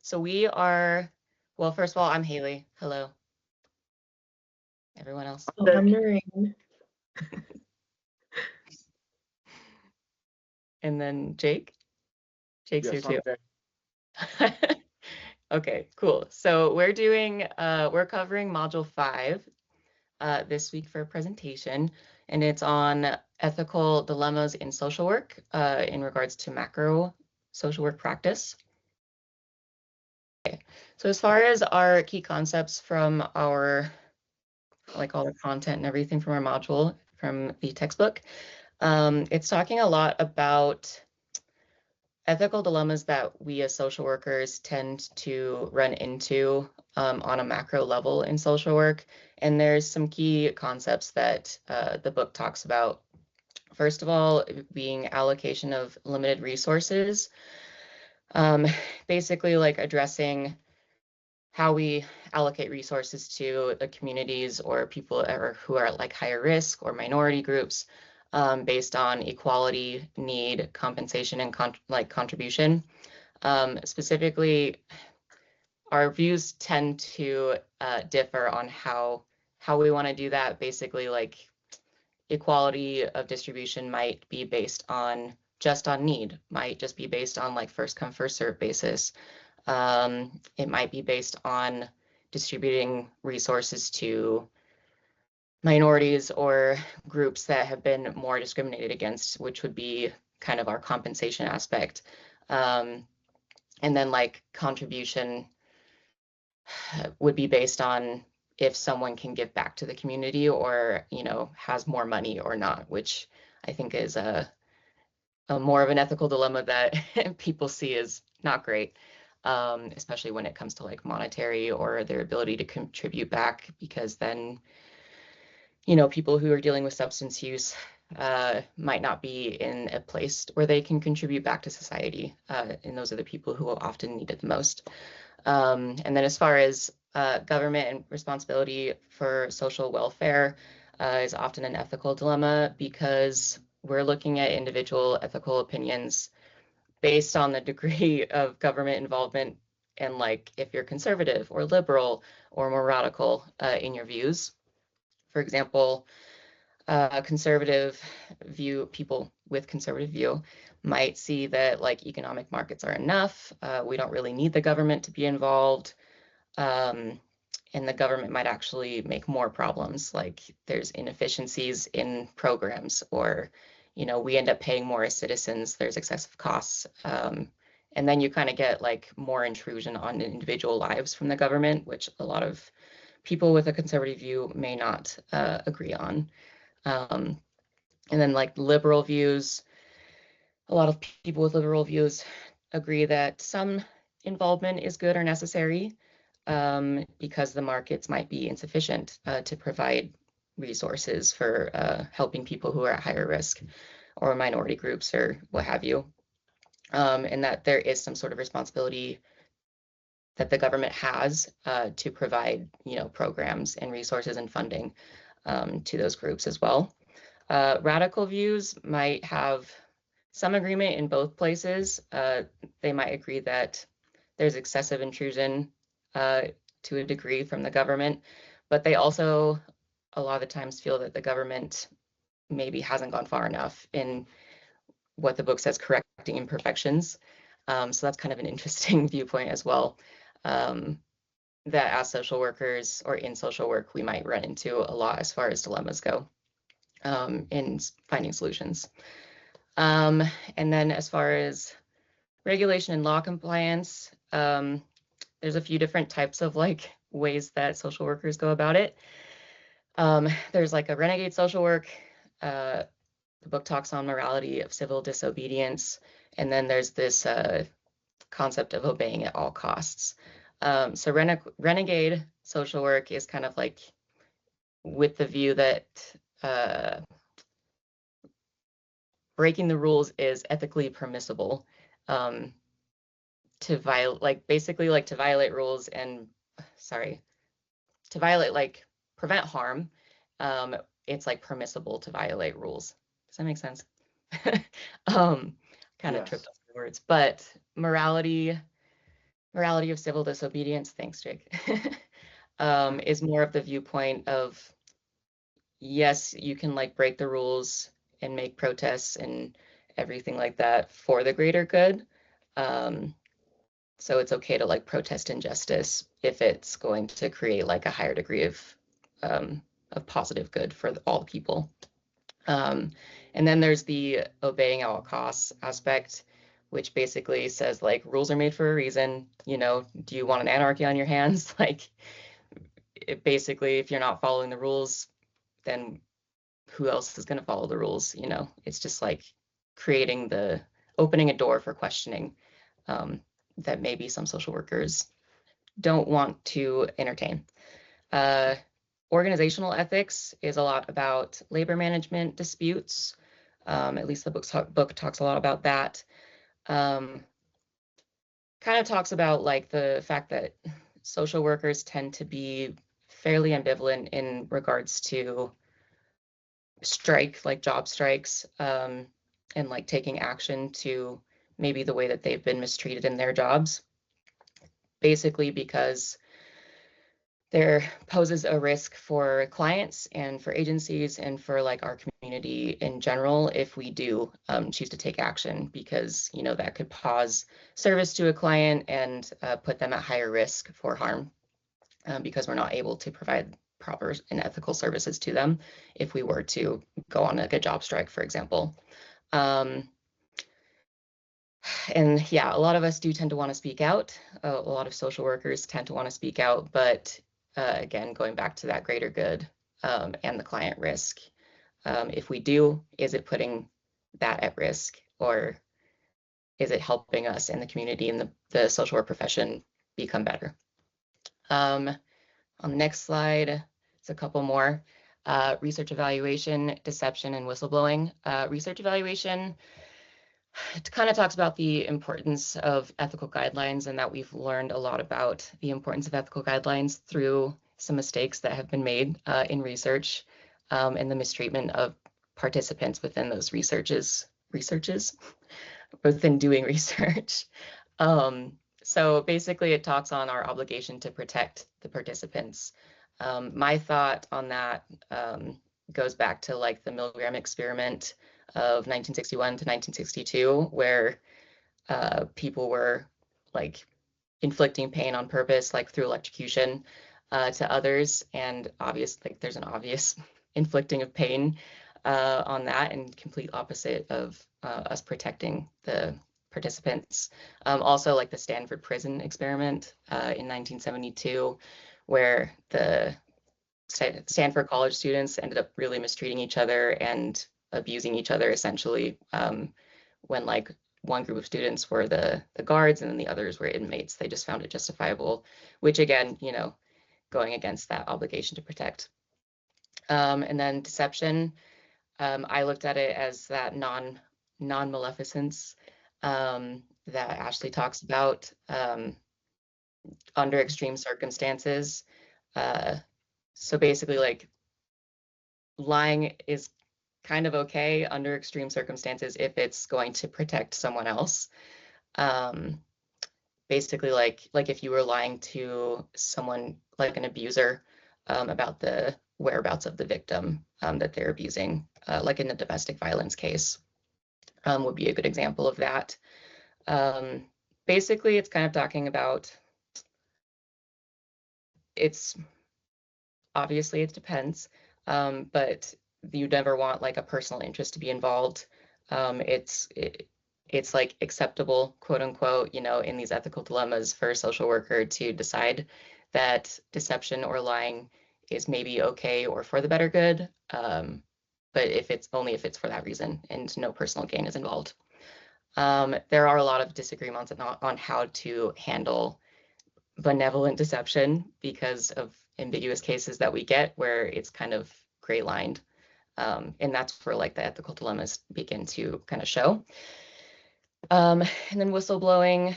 So we are, well, first of all, I'm Haley. Hello. Everyone else. Oh, I'm Noreen. And then Jake. Jake's Yes, here I'm too. Okay, cool. So we're covering module 5 this week for a presentation, and it's on ethical dilemmas in social work in regards to macro social work practice. Okay. So as far as our key concepts from our, like all the content and everything from our module from the textbook, it's talking a lot about ethical dilemmas that we as social workers tend to run into on a macro level in social work. And there's some key concepts that the book talks about. First of all, being allocation of limited resources, basically like addressing how we allocate resources to the communities or people who are at like higher risk or minority groups based on equality, need, compensation, and contribution. Specifically, our views tend to differ on how we want to do that. Basically, like equality of distribution might be based on just on need, might just be based on like first come first serve basis. It might be based on distributing resources to minorities or groups that have been more discriminated against, which would be kind of our compensation aspect. And then like contribution would be based on if someone can give back to the community or, you know, has more money or not, which I think is a more of an ethical dilemma that people see as not great, especially when it comes to like monetary or their ability to contribute back, because then, you know, people who are dealing with substance use might not be in a place where they can contribute back to society. And those are the people who will often need it the most. And then as far as government and responsibility for social welfare is often an ethical dilemma because we're looking at individual ethical opinions based on the degree of government involvement and like if you're conservative or liberal or more radical in your views. For example, conservative view, people with conservative view might see that like economic markets are enough. We don't really need the government to be involved. And the government might actually make more problems, like there's inefficiencies in programs, or, you know, we end up paying more as citizens, there's excessive costs. And then you kind of get like more intrusion on individual lives from the government, which a lot of people with a conservative view may not agree on. And then like liberal views, a lot of people with liberal views agree that some involvement is good or necessary because the markets might be insufficient to provide resources for helping people who are at higher risk or minority groups or what have you. And that there is some sort of responsibility that the government has to provide, you know, programs and resources and funding to those groups as well. Radical views might have some agreement in both places. They might agree that there's excessive intrusion to a degree from the government, but they also a lot of the times feel that the government maybe hasn't gone far enough in what the book says correcting imperfections. So that's kind of an interesting viewpoint as well. That as social workers or in social work, we might run into a lot as far as dilemmas go in finding solutions. And then as far as regulation and law compliance, there's a few different types of like ways that social workers go about it. There's like a renegade social work. The book talks on morality of civil disobedience. And then there's this concept of obeying at all costs. So renegade social work is kind of like with the view that breaking the rules is ethically permissible. To violate, like basically like to violate rules and to violate, like prevent harm. It's like permissible to violate rules. Does that make sense? Kind of tripped up the words, but morality morality of civil disobedience, thanks, Jake, is more of the viewpoint of, yes, you can like break the rules and make protests and everything like that for the greater good. So it's okay to like protest injustice if it's going to create like a higher degree of positive good for all people. And then there's the obeying at all costs aspect, which basically says like rules are made for a reason. You know, do you want an anarchy on your hands? Like, basically, if you're not following the rules, then who else is going to follow the rules? You know, it's just like opening a door for questioning that maybe some social workers don't want to entertain. Organizational ethics is a lot about labor management disputes. At least the book talks a lot about that. Kind of talks about like the fact that social workers tend to be fairly ambivalent in regards to job strikes, and like taking action to maybe the way that they've been mistreated in their jobs. Basically because there poses a risk for clients and for agencies and for like our community in general if we do choose to take action, because you know that could pause service to a client and put them at higher risk for harm, because we're not able to provide proper and ethical services to them if we were to go on like a job strike, for example. And yeah, a lot of us do tend to want to speak out. A lot of social workers tend to want to speak out, but again, going back to that greater good and the client risk. If we do, is it putting that at risk, or is it helping us in the community and the social work profession become better? On the next slide, it's a couple more. Research evaluation, deception, and whistleblowing. Research evaluation, it kind of talks about the importance of ethical guidelines, and that we've learned a lot about the importance of ethical guidelines through some mistakes that have been made in research, and the mistreatment of participants within those researches within doing research. So basically it talks on our obligation to protect the participants. My thought on that goes back to like the Milgram experiment of 1961 to 1962, where people were like inflicting pain on purpose, like through electrocution to others. And obviously, there's an obvious inflicting of pain on that, and complete opposite of us protecting the participants. Also, like the Stanford prison experiment in 1972, where the Stanford college students ended up really mistreating each other and abusing each other, essentially, when like one group of students were the guards and then the others were inmates. They just found it justifiable, which again, you know, going against that obligation to protect. And then deception, I looked at it as that non-maleficence that Ashley talks about under extreme circumstances. So basically, like, lying is kind of okay under extreme circumstances if it's going to protect someone else. Basically, like if you were lying to someone like an abuser about the whereabouts of the victim that they're abusing, like in a domestic violence case, would be a good example of that. Basically, it's kind of talking about, it's obviously it depends, but you never want like a personal interest to be involved. It's like acceptable, quote unquote, you know, in these ethical dilemmas for a social worker to decide that deception or lying is maybe okay or for the better good, but if it's for that reason and no personal gain is involved. There are a lot of disagreements on how to handle benevolent deception because of ambiguous cases that we get where it's kind of gray lined. And that's where like the ethical dilemmas begin to kind of show. And then whistleblowing,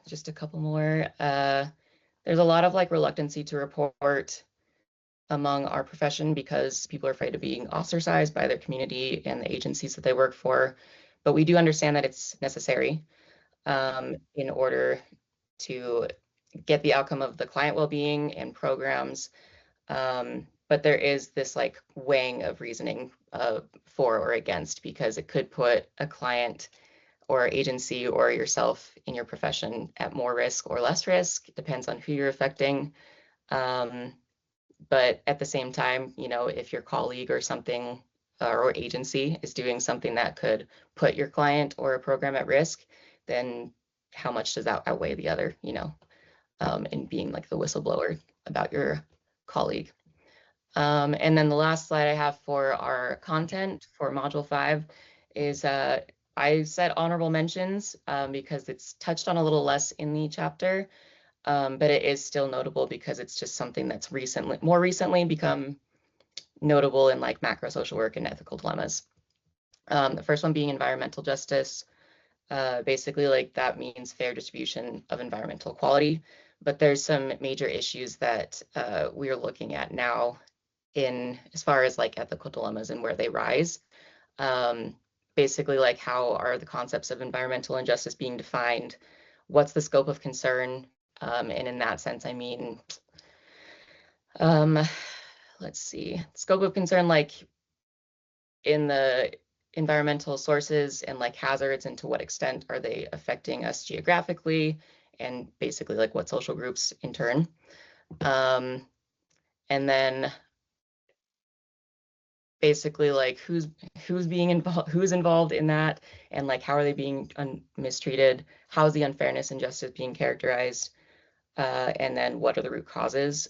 just a couple more. There's a lot of like reluctancy to report among our profession because people are afraid of being ostracized by their community and the agencies that they work for. But we do understand that it's necessary in order to get the outcome of the client well-being and programs. But there is this like weighing of reasoning for or against, because it could put a client or agency or yourself in your profession at more risk or less risk, depends on who you're affecting. But at the same time, you know, if your colleague or something or agency is doing something that could put your client or a program at risk, then how much does that outweigh the other, you know, in being like the whistleblower about your colleague. And then the last slide I have for our content for Module 5 is I said honorable mentions because it's touched on a little less in the chapter, but it is still notable because it's just something that's more recently become notable in like macro social work and ethical dilemmas. The first one being environmental justice. Basically, like that means fair distribution of environmental quality, but there's some major issues that we are looking at now in as far as like ethical dilemmas and where they rise. Basically, like how are the concepts of environmental injustice being defined? What's the scope of concern? And in that sense, I mean, let's see, scope of concern, like in the environmental sources and like hazards, and to what extent are they affecting us geographically, and basically like what social groups in turn. And then basically like who's being involved, who's involved in that, and like how are they being mistreated, how's the unfairness and justice being characterized, and then what are the root causes.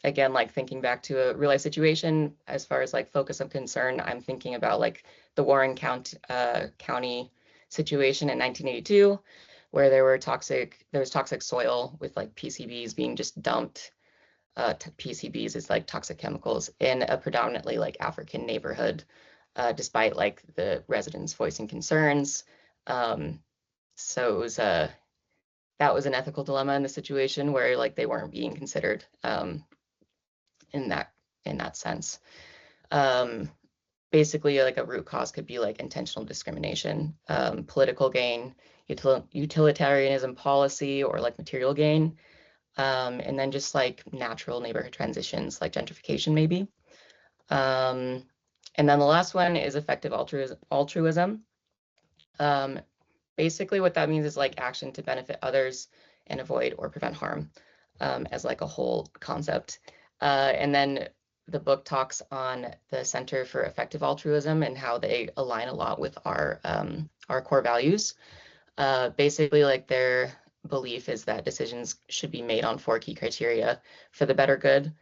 Again, like thinking back to a real life situation, as far as like focus of concern, I'm thinking about like the Warren County situation in 1982, where there was toxic soil with like PCBs being just dumped. PCBs is like toxic chemicals in a predominantly like African neighborhood, despite like the residents voicing concerns. So it was that was an ethical dilemma in the situation where like they weren't being considered in that sense. Basically, like a root cause could be like intentional discrimination, political gain, utilitarianism policy, or like material gain. And then just like natural neighborhood transitions like gentrification maybe. And then the last one is effective altruism. Basically what that means is like action to benefit others and avoid or prevent harm, as like a whole concept. And then the book talks on the Center for Effective Altruism and how they align a lot with our core values. Basically, like their belief is that decisions should be made on 4 key criteria for the better good,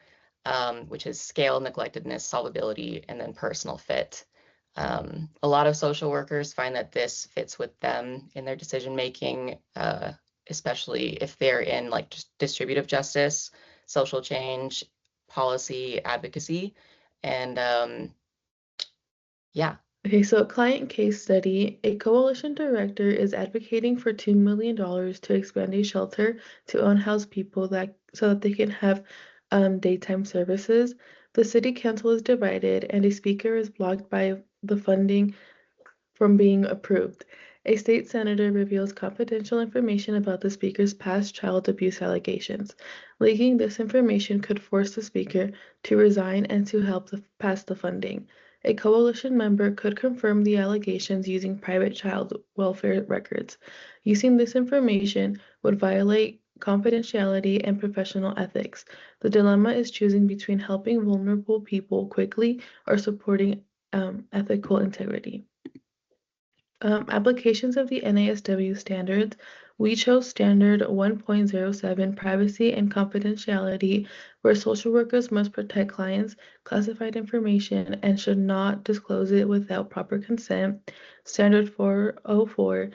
which is scale, neglectedness, solvability, and then personal fit. A lot of social workers find that this fits with them in their decision making, especially if they're in like distributive justice, social change, policy, advocacy, and yeah. Okay, so client case study. A coalition director is advocating for $2 million to expand a shelter to unhoused people so that they can have daytime services. The city council is divided, and a speaker is blocked by the funding from being approved. A state senator reveals confidential information about the speaker's past child abuse allegations. Leaking this information could force the speaker to resign and to help pass the funding. A coalition member could confirm the allegations using private child welfare records. Using this information would violate confidentiality and professional ethics. The dilemma is choosing between helping vulnerable people quickly or supporting ethical integrity. Applications of the NASW standards. We chose standard 1.07 privacy and confidentiality, where social workers must protect clients' classified information and should not disclose it without proper consent. Standard 404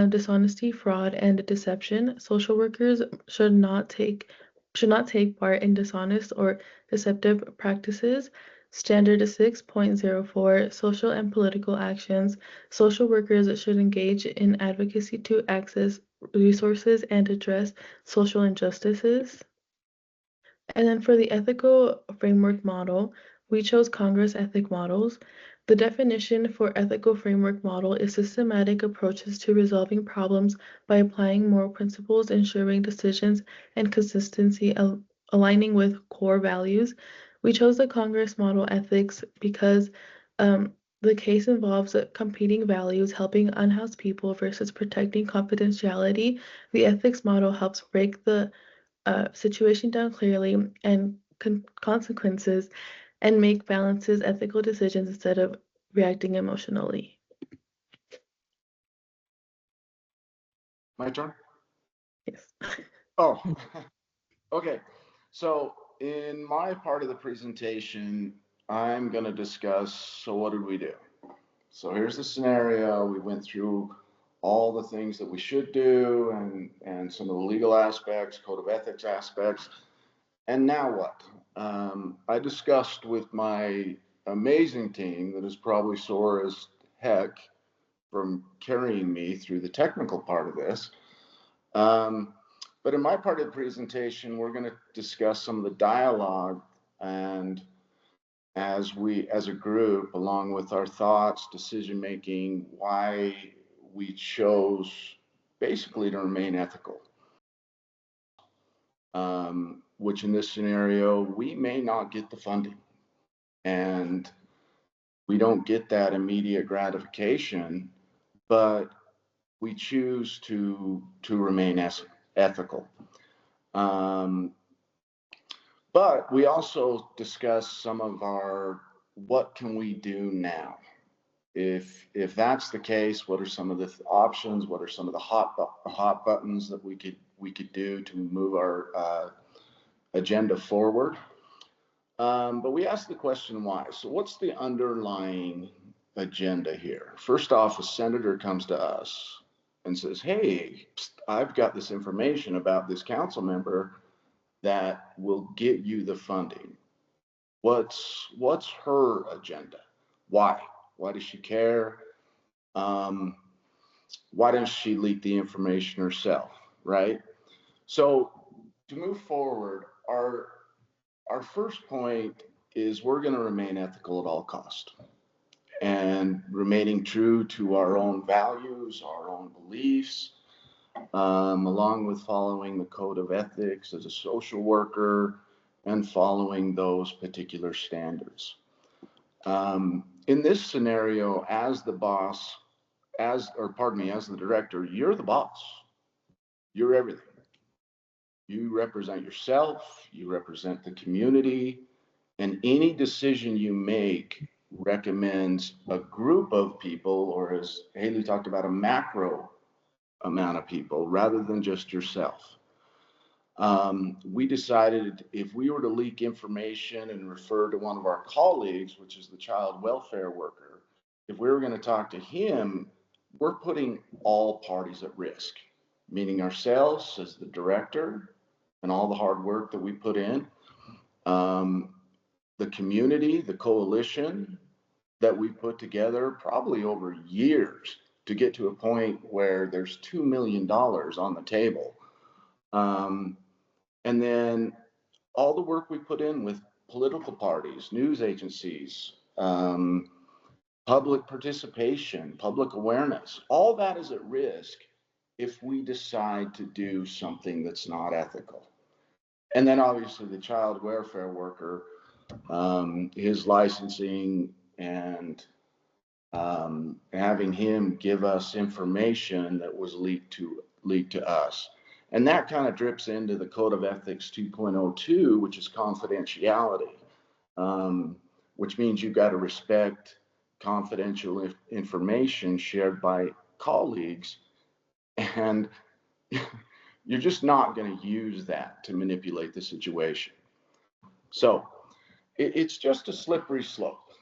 dishonesty, fraud, and deception. Social workers should not take part in dishonest or deceptive practices. Standard 6.04 Social and political actions. Social workers should engage in advocacy to access resources and address social injustices. And then for the ethical framework model, we chose Congress ethic models. The definition for ethical framework model is systematic approaches to resolving problems by applying moral principles, ensuring decisions and consistency aligning with core values. We chose the Congress model ethics because the case involves competing values, helping unhoused people versus protecting confidentiality. The ethics model helps break the situation down clearly and consequences and make balances ethical decisions instead of reacting emotionally. My turn? Yes. Oh, okay. So in my part of the presentation, I'm going to discuss, so what did we do? So here's the scenario. We went through all the things that we should do and some of the legal aspects, code of ethics aspects. And now what? I discussed with my amazing team that is probably sore as heck from carrying me through the technical part of this. But in my part of the presentation, we're going to discuss some of the dialogue and as a group, along with our thoughts, decision making, why we chose basically to remain ethical. Which in this scenario, we may not get the funding and we don't get that immediate gratification, but we choose to remain ethical. But we also discuss some of our, what can we do now? If that's the case, what are some of the options? What are some of the hot buttons that we could do to move our agenda forward? But we asked the question why. So what's the underlying agenda here? First off, a senator comes to us and says, "Hey, I've got this information about this council member that will get you the funding." What's her agenda? Why? Why does she care? Why doesn't she leak the information herself? Right? So to move forward, our first point is we're going to remain ethical at all costs and remaining true to our own values, our own beliefs, along with following the code of ethics as a social worker and following those particular standards. In this scenario, as the boss, as the director, you're the boss. You're everything. You represent yourself, you represent the community, and any decision you make recommends a group of people, or as Haley talked about, a macro amount of people rather than just yourself. We decided if we were to leak information and refer to one of our colleagues, which is the child welfare worker, if we were going to talk to him, we're putting all parties at risk, meaning ourselves as the director and all the hard work that we put in, the community, the coalition that we put together probably over years to get to a point where there's $2 million on the table. And then all the work we put in with political parties, news agencies, public participation, public awareness, all that is at risk if we decide to do something that's not ethical. And then obviously the child welfare worker, his licensing and having him give us information that was leaked to us. And that kind of drips into the Code of Ethics 2.02, which is confidentiality, which means you've got to respect confidential information shared by colleagues. And you're just not going to use that to manipulate the situation. So it's just a slippery slope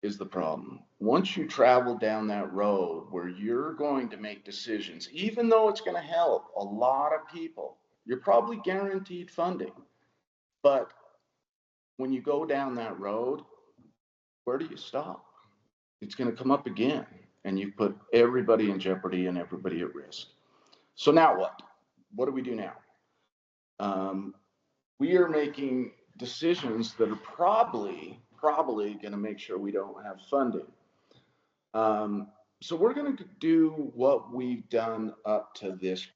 is the problem. Once you travel down that road where you're going to make decisions, even though it's going to help a lot of people, you're probably guaranteed funding. But when you go down that road, where do you stop? It's going to come up again, and you put everybody in jeopardy and everybody at risk. So now what? What do we do now? We are making decisions that are probably probably going to make sure we don't have funding. So we're going to do what we've done up to this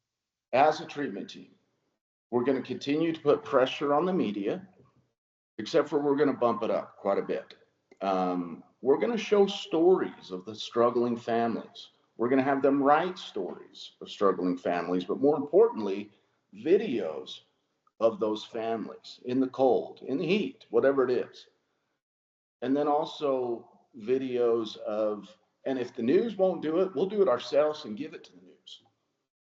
as a treatment team. We're going to continue to put pressure on the media, except for we're going to bump it up quite a bit. We're going to show stories of the struggling families. We're going to have them write stories of struggling families, but more importantly, videos of those families in the cold, in the heat, whatever it is. And then also videos of, and if the news won't do it, we'll do it ourselves and give it to the news.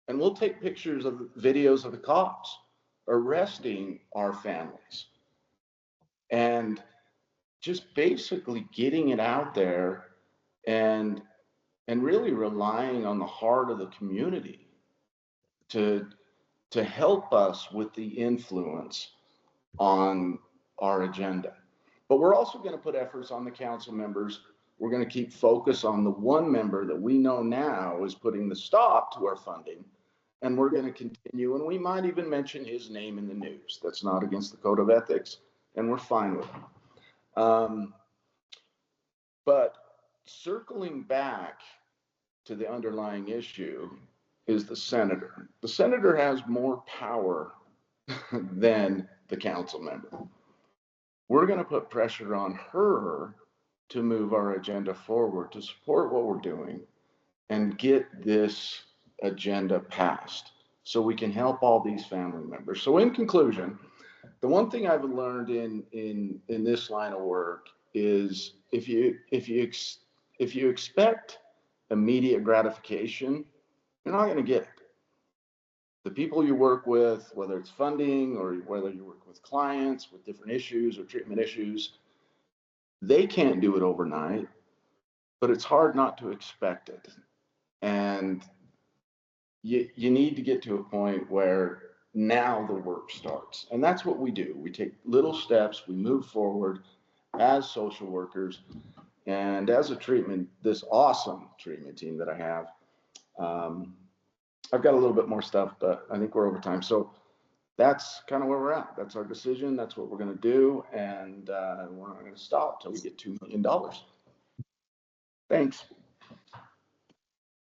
And we'll take pictures of videos of the cops arresting our families. And just basically getting it out there and really relying on the heart of the community to help us with the influence on our agenda. But we're also going to put efforts on the council members. We're going to keep focus on the one member that we know now is putting the stop to our funding, and we're going to continue, and we might even mention his name in the news. That's not against the code of ethics, and we're fine with it. But circling back to the underlying issue is the senator. The senator has more power than the council member. We're going to put pressure on her to move our agenda forward, to support what we're doing and get this agenda passed so we can help all these family members. So in conclusion, the one thing I've learned in this line of work is if you expect immediate gratification, you're not going to get it. The people you work with, whether it's funding or whether you work with clients with different issues or treatment issues, they can't do it overnight, but it's hard not to expect it. And you need to get to a point where now the work starts. And that's what we do. We take little steps, we move forward as social workers and as a treatment, this awesome treatment team that I have. I've got a little bit more stuff, but I think we're over time. So that's kind of where we're at. That's our decision. That's what we're going to do. And we're not going to stop till we get $2 million. Thanks.